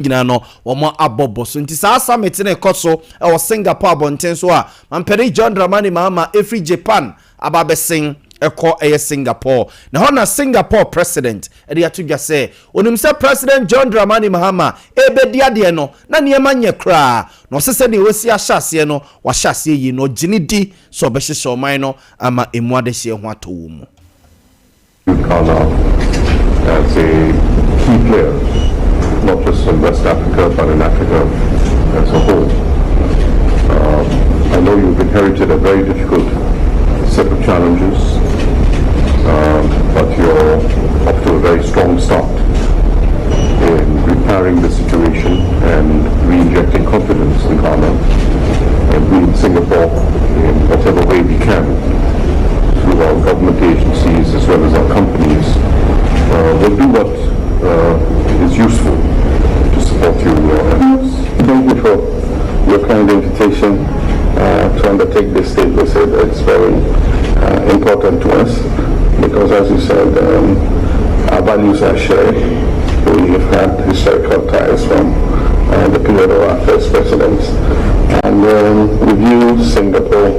gina no omo abobo so nti saa summit na ekoso e Singapore abonten so a mampere John Dramani Mahama every Japan ababesing eko Singapore na hona Singapore president e de atudwa se onim se President John Dramani Mahama ebedia de no na niema nye kra no sese de wasi ahyase no wahyase yi no ginidi so obehye oman no ama emu adehye ho atowo mu as a key player, not just in West Africa, but in Africa as a whole. I know you've inherited a very difficult set of challenges, but you're off to a very strong start in repairing the situation and re-injecting confidence in Ghana and we in Singapore in whatever way we can through our government agencies as well as our companies. We'll do what is useful to support you in your efforts. Thank you for your kind invitation to undertake this state visit. It's very important to us because, as you said, our values are shared. We have had historical ties from the period of our first presidents, and we view Singapore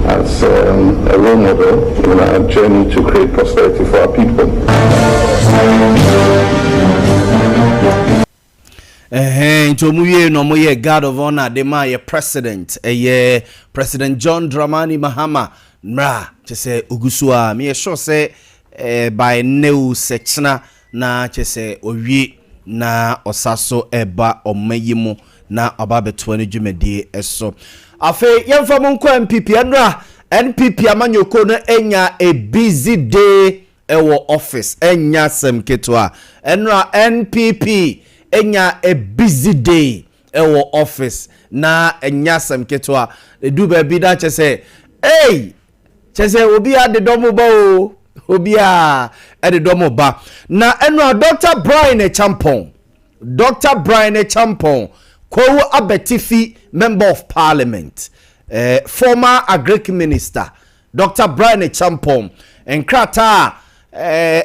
as a role model in our journey to create prosperity for our people. Ntomuye no moye guard of honor de ma ye president President John Dramani Mahama mra chese ogusua me sure say by new sectional na chese owie na osaso eba omayimu na ababeto ne dwumadi eso afi yemfa monko MPP NPP amanyoko no enya a busy day ewo office enya semketwa enra NPP enya a busy day ewo office na enya semketwa edu ba bi da chese chese obi ade domo ba o obi a ade domo ba na enra Dr. Brian Champon Kowu Abetifi member of parliament former agric minister Dr. Brian Champon enkrata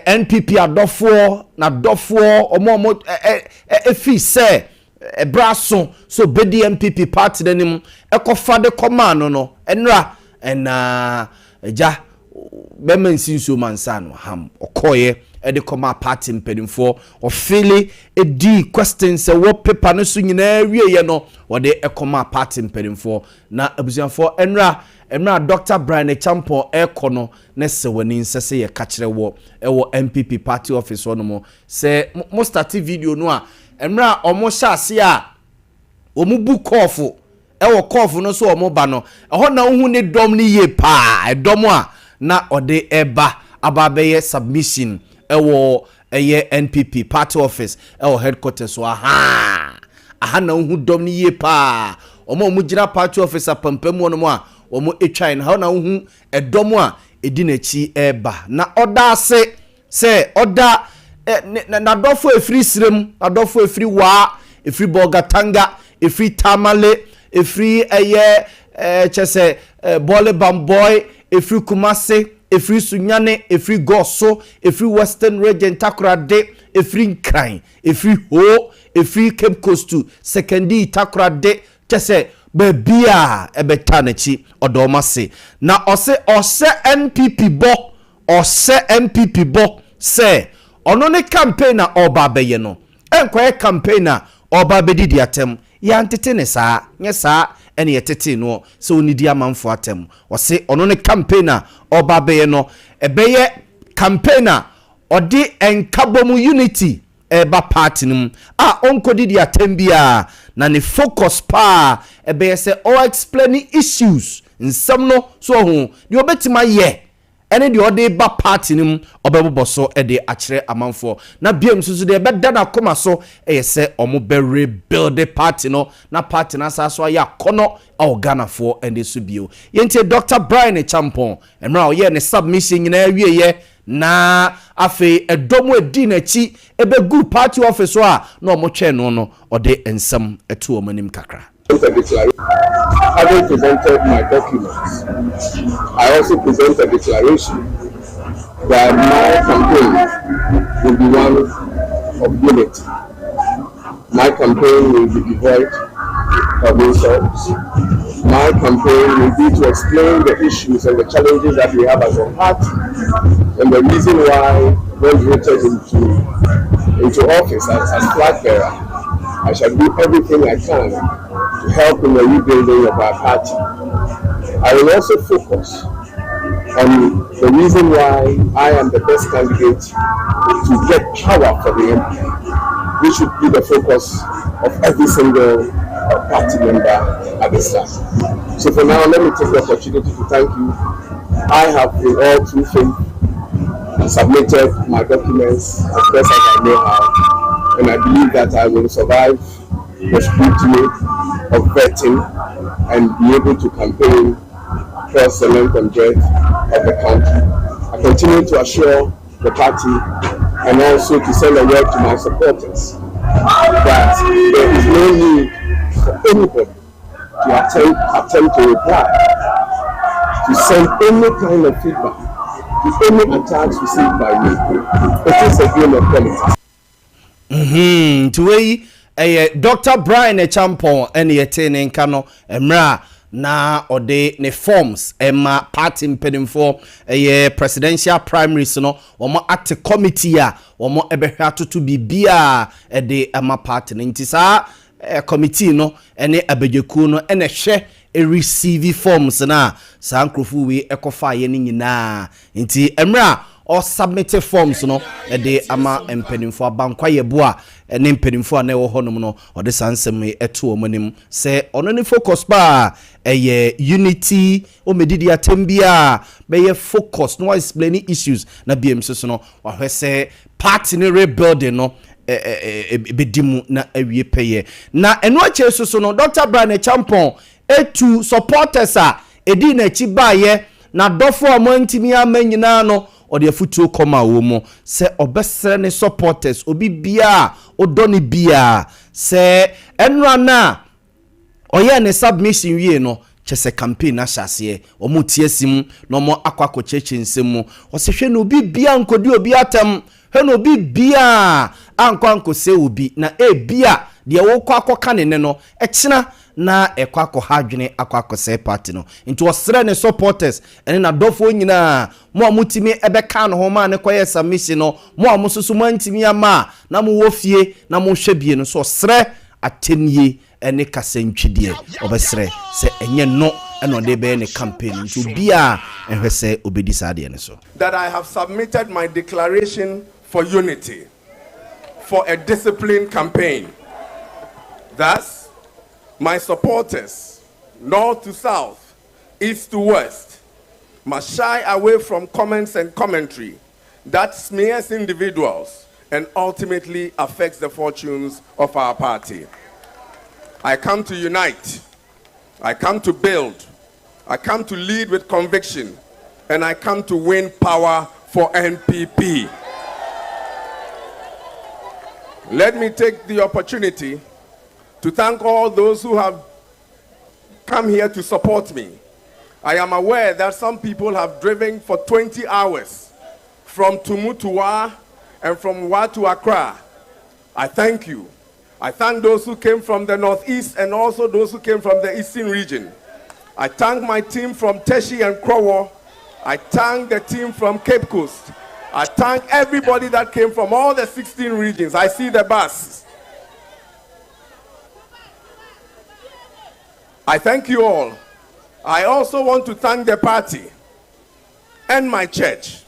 NPP adofo na dofo omo efi se braso so bedi MPP party denim ekofa de command no enra ena eja bemensi so mansano ham okoye ede koma party mpedimfo ofili edi questions wo paper no so nyina wieye no wode ekoma party mpedimfo na abusianfo enra Dr. Brian Champon ekono ne se wani nsese ye kachire wo ewo MPP party office no mo se mo start video no a enra omo hyase a omu book off ewo cough no so omo ba no eho na hu ne dom ni ye pa edom a na ode eba ababeye submission ewo NPP party office ewo headquarters so aha na hu dom ni ye pa omo gira party office apampam wono mo a omo etwan na na hu edom a edi na chi eba na oda se oda na dofo efri srem adofo efri wa efri bogatanga efri tamale efri chese bole bamboy efri kumase efri sunyane efri goso efri western region takrade efri nkran efri ho efri cape coast sekendi takrade chese bebia ebetanachi odomase na ose NPP bo se ono ne campaign oba beye no enkoye campaign oba bedidi atem ya ntete ne saa nye saa ene yetete no se onidi amanfo atem ose ono ne campaign oba beye no ebeye campaign odi enkabomu unity eba party nim onkodidi atem bia na ne focus pa ebeye se o explaining issues nsem no so ho de obetima ye ene de ode ba party nim obeboso e de akire amanfo na biem susu de beda na koma so se omo be rebuild party no na party na sa so ya kono Ghana ende so bio yente Dr. Brian Champon emra oye ne submission nyina awieye na afi edomo edi na chi ebe good party office a na omo twe no ode ensem etu omanim kakra. Having presented my documents, I also present a declaration that my campaign will be one of unity. My campaign will be devoid of insults. My campaign will be to explain the issues and the challenges that we have as a party, and the reason why, when voted into office as flag bearer, I shall do everything I can to help in the rebuilding of our party. I will also focus on the reason why I am the best candidate to get power for the MP. This should be the focus of every single party member at this time. So for now, let me take the opportunity to thank you. I have, in all true faith, submitted my documents as best as I know how, and I believe that I will survive the scrutiny of vetting and be able to campaign across the length and breadth of the country. I continue to assure the party and also to send a word to my supporters that there is no need for anybody to attempt to reply, to send any kind of feedback to any attacks received by me. It is a game of politics. Dr. Brian Champon and yetene nkano emra na ode ne forms ema party mpedimfo presidential primaries no omo at committee a omo ebehwe atoto bibia de ema party ntisa committee no ene abejeku no ene hwe receive forms na sankrofo we ekofa ye ni nyina nti emra or submit forms no de ama empenimfo abankwa yebo a ne empenimfo na ewo honom no or the sansem eto omonim se ono ni focus ba unity o medidi atembia be ye focus no explaining issues na biem so no wa hwese party ne rebuilding no bedimu na awie peye na eno ache so no Dr. Brian Champon etu supporters a edi na chi baye na dofo amantimi amanyina no or the future koma womo se obesere ne supporters obi bia odoni bia se enra na oye ne submission wie no chese campaign na hyase omo tiesim no mo akwako cheche nsemu o se hwe no obi bia nkodi obi atam hwe no obi bia ankwanko se obi na bia de wo kwa akoka ne no ekina na ekwako hadwene akwako se party no nti osere ne supporters ene na dofo nyina mo amutimi ebeka no ho ma ne koye submission no mo amususu mantimi ama na mo wofie na mo hwebie no so osere atenie ene kasentwidie obesere se enye no eno de be ne campaign nti bia ehwese obedi saade ne so that I have submitted my declaration for unity for a disciplined campaign. Thus, my supporters, north to south, east to west, must shy away from comments and commentary that smears individuals and ultimately affects the fortunes of our party. I come to unite, I come to build, I come to lead with conviction, and I come to win power for NPP. Let me take the opportunity to thank all those who have come here to support me. I am aware that some people have driven for 20 hours from Tumu to Wa and from Wa to Accra. I thank you. I thank those who came from the northeast and also those who came from the eastern region. I thank my team from Teshi and Krowo. I thank the team from Cape Coast. I thank everybody that came from all the 16 regions. I see the bus. I thank you all. I also want to thank the party and my church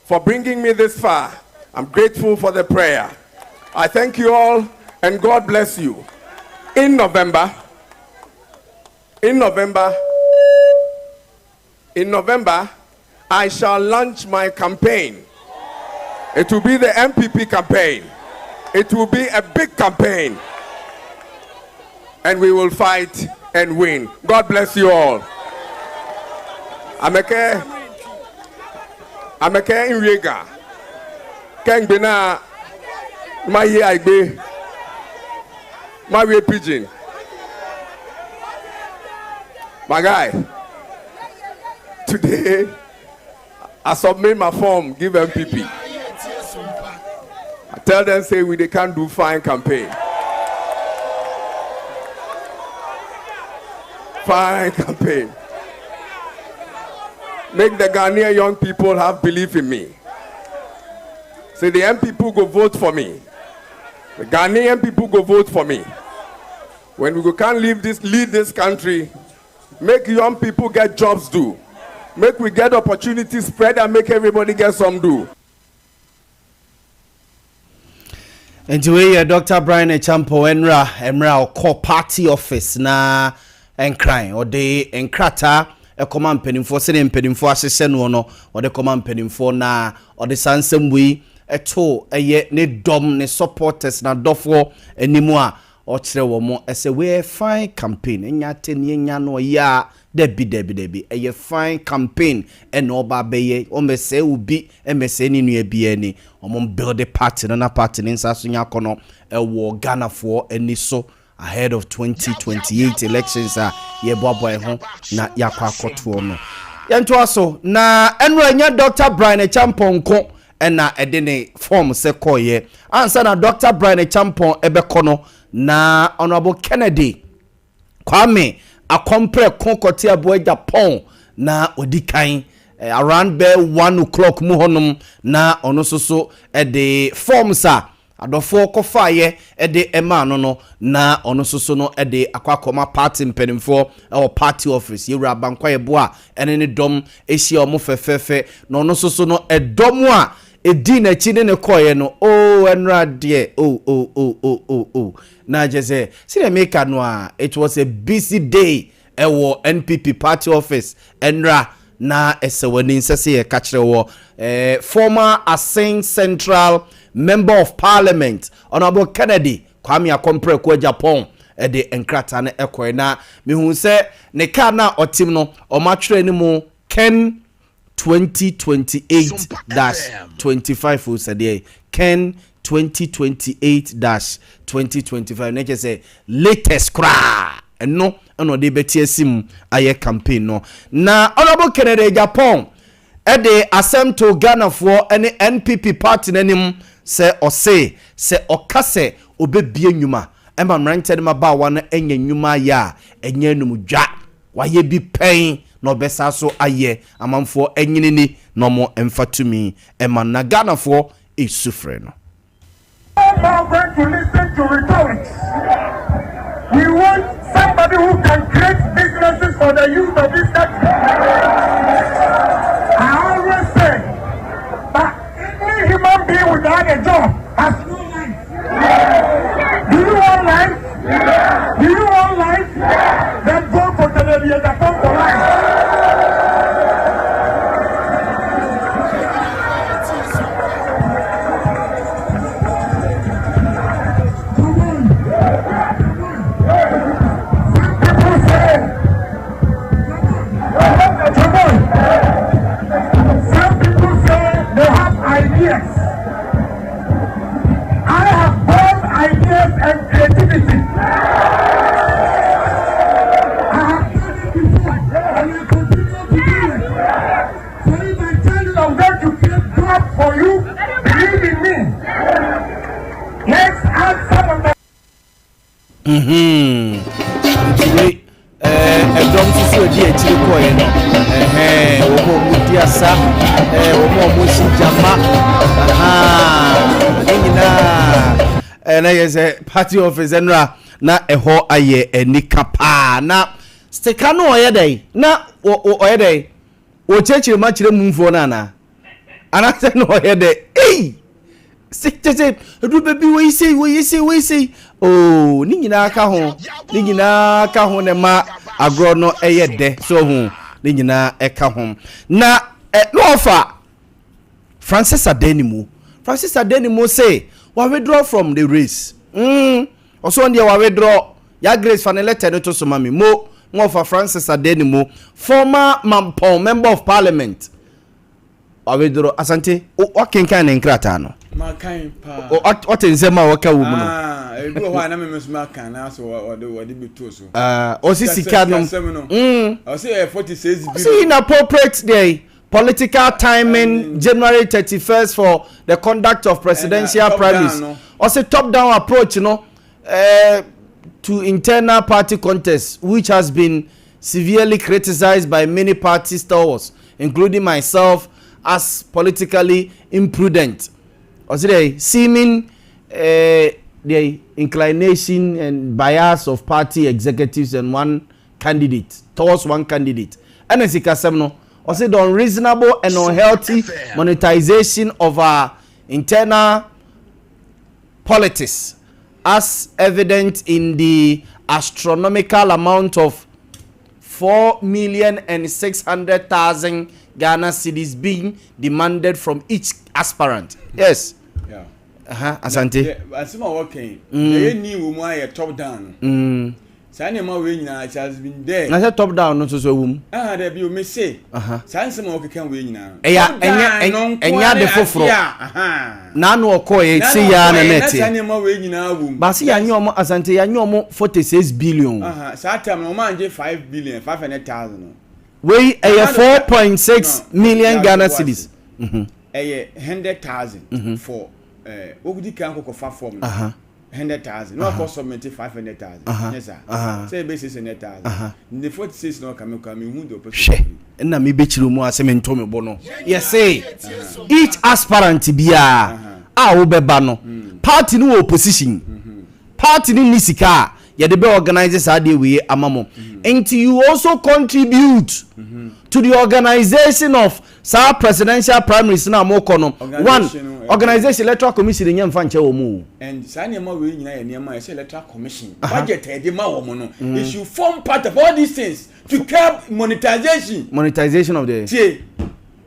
for bringing me this far. I'm grateful for the prayer. I thank you all and God bless you. In November, I shall launch my campaign. It will be the MPP campaign. It will be a big campaign. And we will fight and win. God bless you all. Ameke in Riga. Keng bina my ye aibe. My way pigeon. My guy. Today I submit my form, give MPP. I tell them say they can't do fine campaign. Fine campaign. Make the Ghanaian young people have belief in me. Say the young people go vote for me. The Ghanaian people go vote for me. When we can't lead this country, make young people get jobs do. Make we get opportunities spread and make everybody get some do. And we Dr. Brian Champo Emra call party office na enkran or de enkrata e command penim for say penim for asese no no or the command penim for na or the sansem we eto eye ne dom ne supporters na dofo animu a o kire wo mo ese we fine campaign enya teni enya no ya debi eye fine campaign e no ba beye o mese ubi e mese ni nu ebie ni o mo build the party na party ni nsaso nya kono e wo Ghana for eni so ahead of 2028 elections ye boaboy ho na yakwa akoto no yento aso na enro enya Dr. Brian Champon ko ena edene form se koye ansa na Dr. Brian Champon ebekono na Honorable Kennedy Kwame akompre konkoti abo Japan na odikan around be 1 o'clock mu honum na ono soso de forms adofo kofaye de ema no na ono soso no de akwakoma party mpenimfo or party office yewura bankwaye bo a ene ne dom ehia omo fefefe na ono soso no edom a edi na chi ne koye no enra de na jeze see make no it was a busy day ewo NPP party office enra na esewani nsese ye kachire wo former Asin Central Member of Parliament Honorable Kennedy Kwame akompre ko Japan de enkrata na ekoy na mehu se ne ka na otim no o matwere ni mu Ken 2028-25 usade Ken 2028-2025 na say latest cra no ono de betiesim aye campaign no na Honorable Kennedy Japan de asem to Ghana for any NPP party nanim se ose se okase obebie nyuma ema mranted ma ba wa na enya nyuma ya enya num dwa waye bi pen na obesa so aye amamfo enyinini no mo emfatumi ema na Ghana for isufre no. We are going to listen to rhetorics. We want somebody who can create businesses for the youth of this country. I always say that any human being without a job has no life. Do you want life? Do you want life? Then go for television for life. I have both ideas and creativity. I have done it before and will continue to do it. So if I tell you I'm going to create jobs for you, believe in me. Let's add some of the Edom sisi odi echiri koye no omo mudi asa omo mosi jama nyina na yeze party office enra na eho aye enika pa na stika no oyedai na oyedai o chechiri ma chire mumfo na na anase no oyedai sikete edu bebi we say oh ni nyina aka ho ne ma agro no eyede so hu ni nyina eka ho na no offer Francis Adenimu say we withdraw from the race also on there we withdraw ya grace for the letter to so mami mo offer Francis Adenimu former Mampong member of parliament we withdraw asante o kenkan nkrata no makan pa what in sema waka wo mu no ebi ho na me mesuma kan na so wode beto so o si sika no o say 46 billion see inappropriate day political timing January 31st for the conduct of presidential primaries or say top down approach to internal party contest which has been severely criticized by many party stalwarts, including myself, as politically imprudent. Or today, seeming the inclination and bias of party executives and one candidate, towards one candidate. And as no, or say the unreasonable and unhealthy monetization of our internal politics, as evident in the astronomical amount of 4,600,000 Ghana cedis being demanded from each aspirant. Yes. Yeah. Asante. Asima working. They need woman top down. Sanema we nyina has been there. Na top down no so wum. There be me say. Sansema work kan we nyina. Enya de foforo. Na no okoye say ya na net. Sanema we nyina wum. Ba se ya nyomo Asante ya nyomo 46 billion. Sa time no man je 5 billion 500,000. We 4.6 million Ghana cedis. 100,000 for ogudi kan ko fa form. 100,000. No cost submit 500,000. Yes sir. Say basis 100,000. The 46 no come who do person. Na me be chiru mu ase me ntomi bo no. Yes say each aspirant bia a wo beba no party no opposition. Party ni sika ye de be organize sa dey we amamo. And you also contribute to the organization of sa presidential primaries na mo kono. One organization electoral commission nyam fa nche wo mu. And sa nyama we nyina ye nyama say electoral commission budget e dey ma wo mo no. It should form part of all these things to curb monetization of the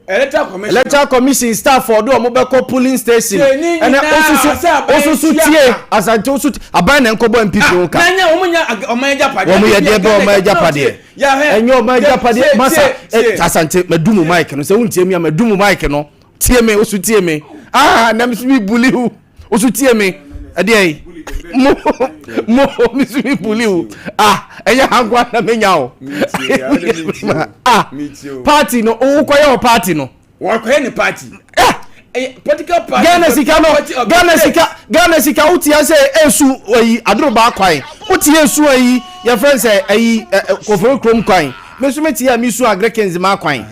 electoral commission staff for do mo be ko polling station and also tie Asante also aban na nkobo MPP o ka na nya oman japade wo mo ye de be oman japade enyo oman japade masa Asante medumu mic no se wuntie mi medumu mic no tie me osu tie me na mi bi bully hu osu tie me ade ai mo mi su mi bully hu enya hangwa na menya o party no o koye o party no wo koye ni party political party Ghana sika uti ya say esu oyi aduro ba kwan uti esu oyi your friend say ayi koforo krom kwan mesu meti ya mi su agrekens ma kwan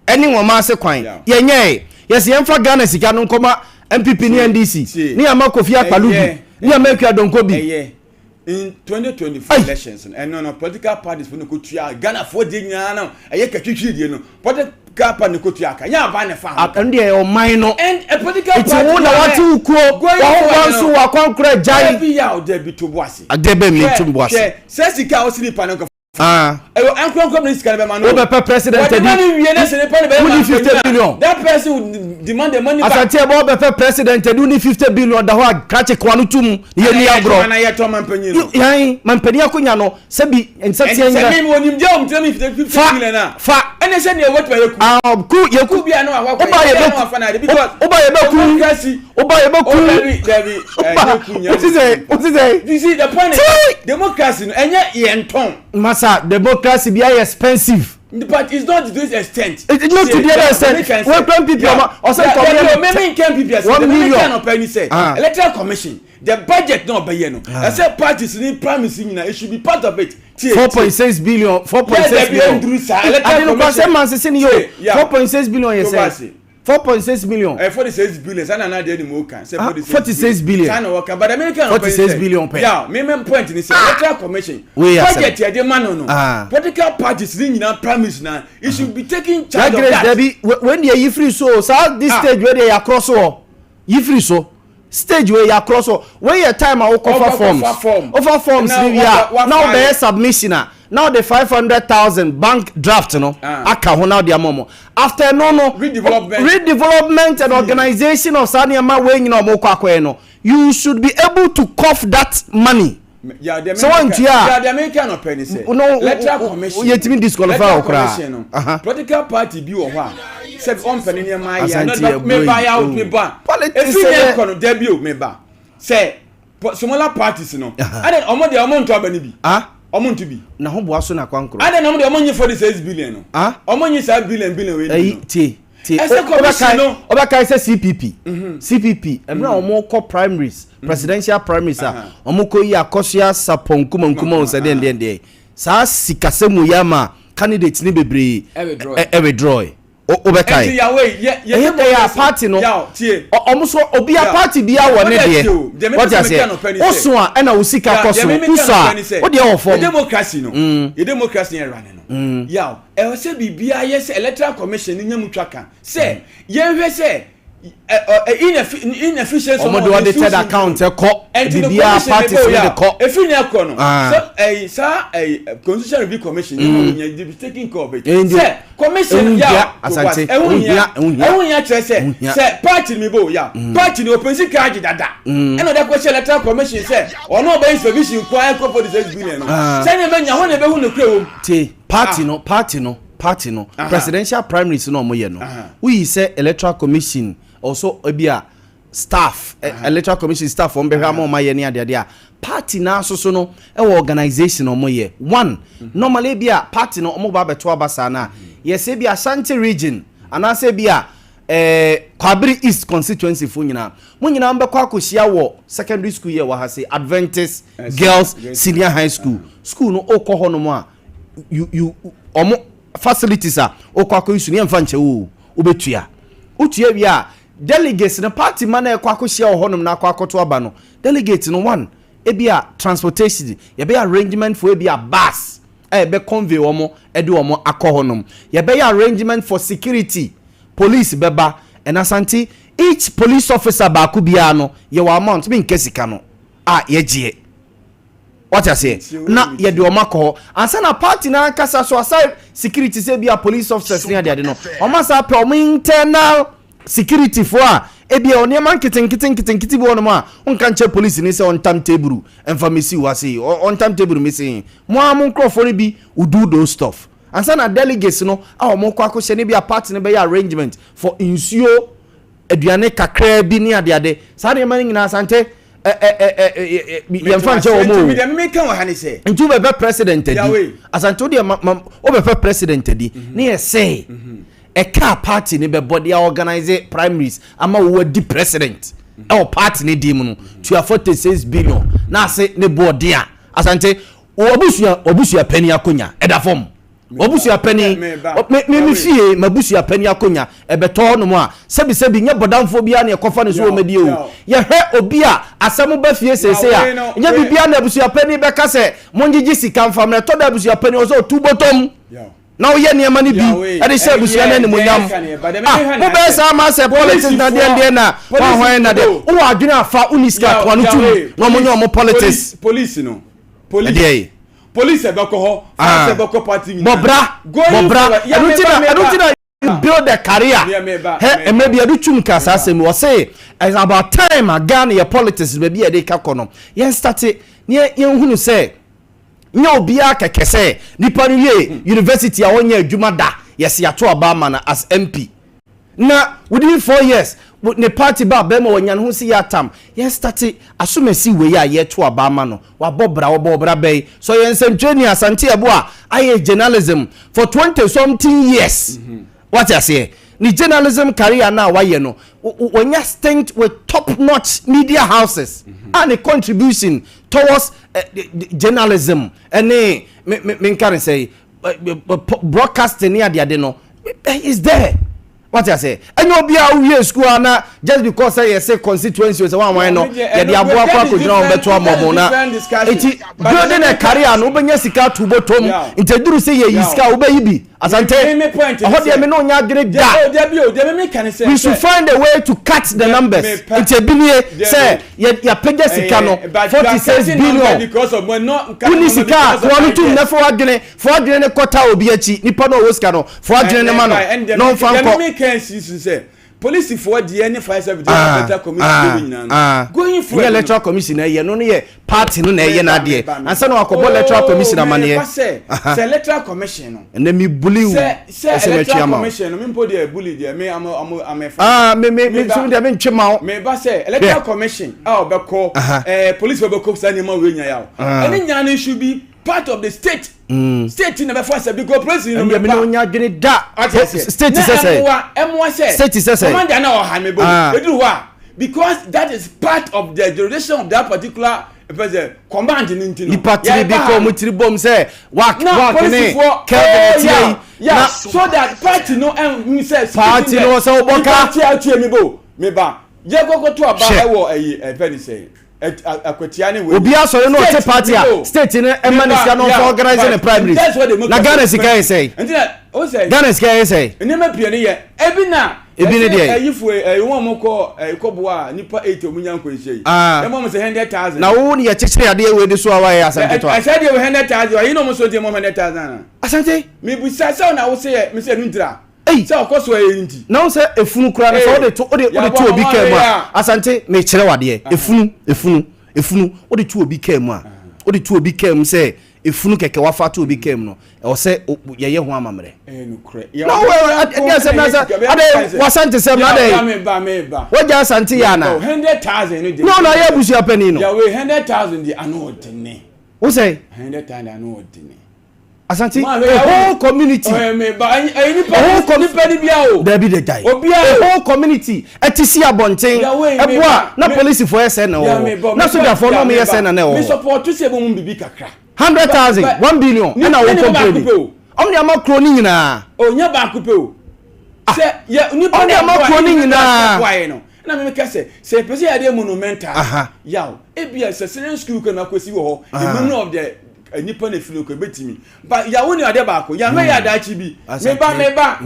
eni wo ma se kwan ye nye yes ye mfa Ghana sika no nkoma MPP ni NDC ni ama Kofi Akpalubi ni ama Akua Donkobi in 2024 elections and no political parties for no kutua Ghana for de nyana no aye katwitwi die no political party no kutua ka nya ba ne fa and dey o minor and a political party it's one na wati ukuo wa so wa kwankura jai be ya de bi to boase adebe mi to boase se sika o sini pa no ankron minister can be man no be president the money we na se ne pa be 50 billion that person would demand the money back Asante bo be president do ni 50 billion da ho krache kwanu tum ye ni agro na ye to mampanyi no yan mampani akonya no se bi ensati enya se mi wonim je o mtemi 50 billion na fa ene se ne wetu yeku ku yeku bia no akwa oba ye be fa na because oba ye be ku oba ye be ku David yeku nya what is it you see the point is democracy no enye ye nton masa democracy be expensive but it's not to this extent. It's not to the other extent. When people or say maybe can people say the American opinion say electoral commission the budget no be here no. I say parties in promising it should be part of it. 4.6 billion 4.6 billion. Electoral commission man say yo 4.6 billion you say 4.6 million 46 billion sana na dey mo kan say 46 billion sana work but American 46 billion per yeah me point ni say electoral commission budget e dey man no political parties ni nyina promise na it should be taking charge of that when you free so this stage where they across so you free so stage where you across so when your time I offer forms now there submission now the 500,000 bank draft no aka ho now dia momo after no redevelopment and organization of Saniama wey nyina mo kwakwe no you should be able to cough that money so want the American opinion say electoral commission yetimi disqualify okra political party bi wo ho a say on penny ma ya no me buy out me ba politics e kono debut me ba say smaller parties no and then omo de omo nto abani bi omo nto bi na ho boaso na kwankro and then omo de omo nyi 46 billion no omo nyi 7 billion we ti Oba say CPP emra omo call primaries presidential primaries omo ko yi akosia sapon kuma se den sa sikasemu yama candidate ni bebre e draw obekai ya party no omuso obi a party bia wo ne de what you say oso a na usika koso uso a wo de wo form democracy no democracy e run no yaw e se bibia yes electoral commission ni nyamutwa kan se ye hwe se inefficiency of the audited account bibia party so de ko efi ni akọ no so constitution review commission you be taking care of it say commission ya asante ehun say party mi bo ya party ni open secret dada eno de question electoral commission say ono obey supervision kwa for the 6 billion say na menya ho na be hu no kure wo ti party no presidential primaries no mo ye no we say electoral commission also ebia staff electoral commission staff on behwa ma ye ne ade a party na so no e organization no mo ye one normally bia party no mo ba beto abasa na yes e bia Ashanti region anase bia Kwabiri East constituency fu nyina mo nyina mbekwa akohia wo secondary school ye wa ha say Adventist Girls Senior High School no okoho no mo a you omo facilities a okwa isu ne mfa nche wo obetua utua wi a delegates na party man e kwa akohia wo honom na akwa akoto aba no delegate no one e bia transportation ye be arrangement for e bia bus e be convey omo e de omo akohonom ye be arrangement for security police beba and Asante each police officer ba ku bia no ye wa amount be nkesika no ye gie what I say na ye de omako ansa na party na kasa so aside security say bia police officers ni ade no omasa pe om internal security for e bia oniema nkiti bi wono ma onka nche police ni say on time table enfamisi wase on time table me say mo am nkrofo bi udo those stuff ansa na delegates no omoko akose ni bia party ni be arrangement for insuo aduane kakra bi ni ade sa de man nyina Asante yemfa nche omo me kan wa hani say ntu be president di Asante de o be president di ni e say a car party ni be body organize primaries ama wo di president e party ni di mu no to 46 billion na say ne body a Asante obusu pani akonya e da form obusu apani me fie mabusu apani akonya ebeto no mo a sebi nya bodamfo bia na ekofa ne so o medi o ye hwe obi a asemu ba fie sese a nya bibia na abusu apani be ka se monjiji sika mfam na to da abusu apani o so tu botom na o ye ne ma ni bi e de se abusu na ne mo nyam mo be sa ma se politics na de na wa hwan na de o wa adwene afa uniska to anu tu no mo nyom politics police police ebeko ho ebeko party bobra I don't think build a career maybe adu chum ka asem we say it's about time again your politics baby e dey ka kono yen start yen hunu say nya obia kekese nipa no ye university a wonya adwuma da yes ya to Obama na as MP na within 4 years ne party ba be ma wonya ho si ya tam yen start asumasi we ya ye to Obama no wa bobra be so yen semtweni Asante abo a aye journalism for 20 something years what I say ni journalism career na wa ye no wonya stint with top notch media houses and a contribution towards journalism and me can say broadcasting near the no is there. What I say? And you be a school na just because I say constituency is one why no. Yeah, the aboa kwa kujina beto amomo na. Eti building a career no be nyasika to bottom. Inteduru say ye iska ube yibi. Asante. How do you know nya grade da? We should find a way to cut the numbers. It's a billion say ya pege sika no 46 billion because of when no unisika kwanu tu na for adwene ne kota obi achi nipa no wo sika no for adwene ne ma no no fanko can say police for the any 57 electoral commission going for electoral commission here no ye party no na ye na de ansa na akobo electoral commission amane say electoral commission no and me bully you say electoral commission me put there bully there me am me so there me ntwema me ba say electoral commission obeko police obeko sanima we nya ya any nya no should be part of the state state never force because president no me onya dwene da state say commander na o ha me bo edu ho because that is part of the duration of that particular pese command ni ntino ipatiri bi ko mutiri bom say wak ne Kelvin yeah so that party no me say party no so oboka party atu mi bo me ba je gogo to aba e wo e penny say akwatia ne we obi asore no te party a state ne emanisika no for organizing the primaries na Ghana sika say ntina o say Ghana sika say enema pie ne ye ebi ne dey ayifu won mo ko koboa nipa 8 omunya nkwenhyei dem mo say 100,000 na wo ne ye chekere ade we de so awa ya asante to I said you 100,000 you know mo so dey mo 100,000 asante me bu say na wo say me say nu ntira say okoso e nti na wo say efunu kura na so de to obi ka mu a asante me kire wade efunu odi tu obi ka mu a odi tu obi ka mu say efunu keke wafa to obi ka mu no e say ye ho amamre nukre no we say na say ade wasante say na ade me ba woja asante ya na 100,000 no na ye busu apani no ya we 100,000 di anodene wo say 100,000 anodene asante the whole community me ba nipa ni bia o there be the guy obi the whole community etisi abonten eboa na police for SN na soldier for no me SN na me support to say bo mu bibi kakra 100,000 1 billion na wo complain omni amakro ni nyina onya ba kupe o se ye nipa omni amakro ni nyina na me kase se pese ya de monumental yaw ebia se school kana kwesi wo ho the memory of the nipa na filo ko betimi but ya woni ade ba ko ya me ya dachi bi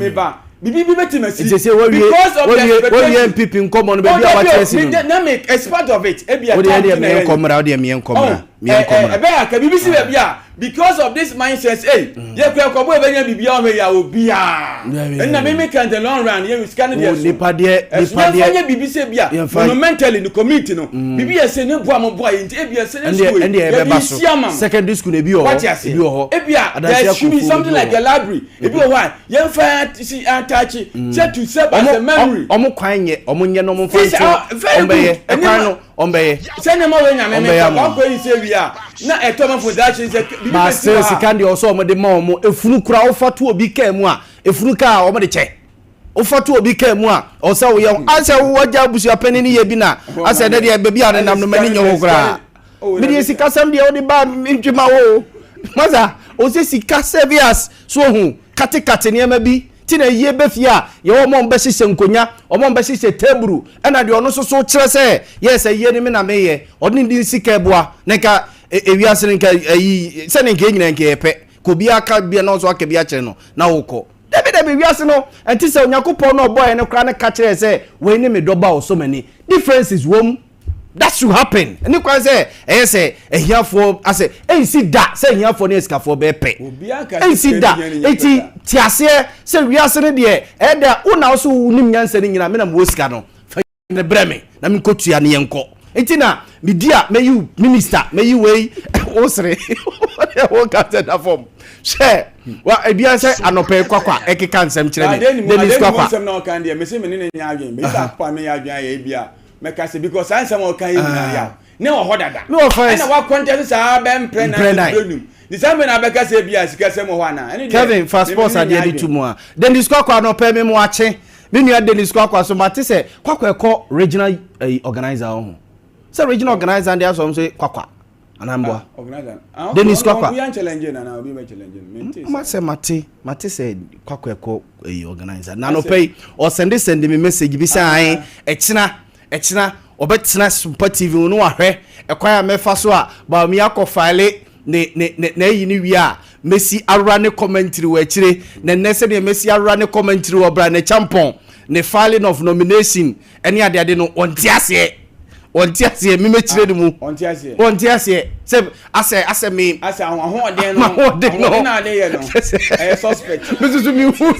me ba bibi betimi si because of the MPP nkomo no be bia wa chesi no na make as part of it ebia me nkomra ebe ya ka bibi si be bia because of this mindset ye kwa bo ebenya bibia o ya obia na me can the long run ye scan the nipa de ye bibi se bia monumentally in the community no bibi ye se ne boa mo boa ye ebia se ne school and e be so secondary school ebi o ebia there should be something like a library ebi o why ye fa si attach set to serve as a memory omo kwan ye omo nye no mo fa ombe ekwan no ombe se ne mo we nya me ko yi se wi a na etoma production se ba se sikandi oso omo de ma omo efunu kura ofato obi ka mu a efunu ka omo de che ofato obi ka mu a osa wo ye asa wo waja busu apani ni ye bi na asa de de bebi a nam no mani nye wo kura me de sikasam de o de ba ntwema wo maza o se sikasevias so hu kate ne ma bi ti na ye befia ye wo mo mbe hihye nkonya o mo mbe hihye teburu ena de ono so kire se yes ye ni me na me ye odin din sika boa nka ewiase nka ayi se nka nyina nka epe ko bia ka bia na so aka bia kire no na woko debe wiase no enti se onyakopo no boy ne kra ne ka kire se we ni me doba o so many differences wom that should happen any kwa say say ehiafo ase ensi da say ehiafo ne eskafo be pe ensi da eti tiase say wiase ne de da una so nim nyanse ne nyina me na mo sika no fa ne breme na me kotua ne yenko eti na media me you minister me you wey osre wo ka se da form she wa ebia say anope kwakwa ekeka nsem kire me denis kwakwa nsem na kan de me se me ne nya adwen me ba pa me adwen ya ebia because I say more can ya no hodada no offense na wa contest sa be prena the same na be ka say bia sika say mo hwana Kevin fast sports ade di tumu a then this kwakwa no pe me mo ache me nua Dennis kwakwa so mate say kwakwa ekọ regional organizer ho say regional organizer and aso say kwakwa anambo organizer Dennis kwakwa we challenge na obi be challenge me say mate say kwakwa ekọ organizer na no pay or send me message bi say echina obetina Sompa TV no ahwe ekwan a mefa so a ba mi akofile na yi ni wi a Messi arura ne commentary wa chire na nese de Messi arura ne commentary wa bra ne champion ne filing of nomination eni ade no ontiase mi me chire de mu ontiase se ase me ase ahon den no na ade ye no suspect me susu mi hu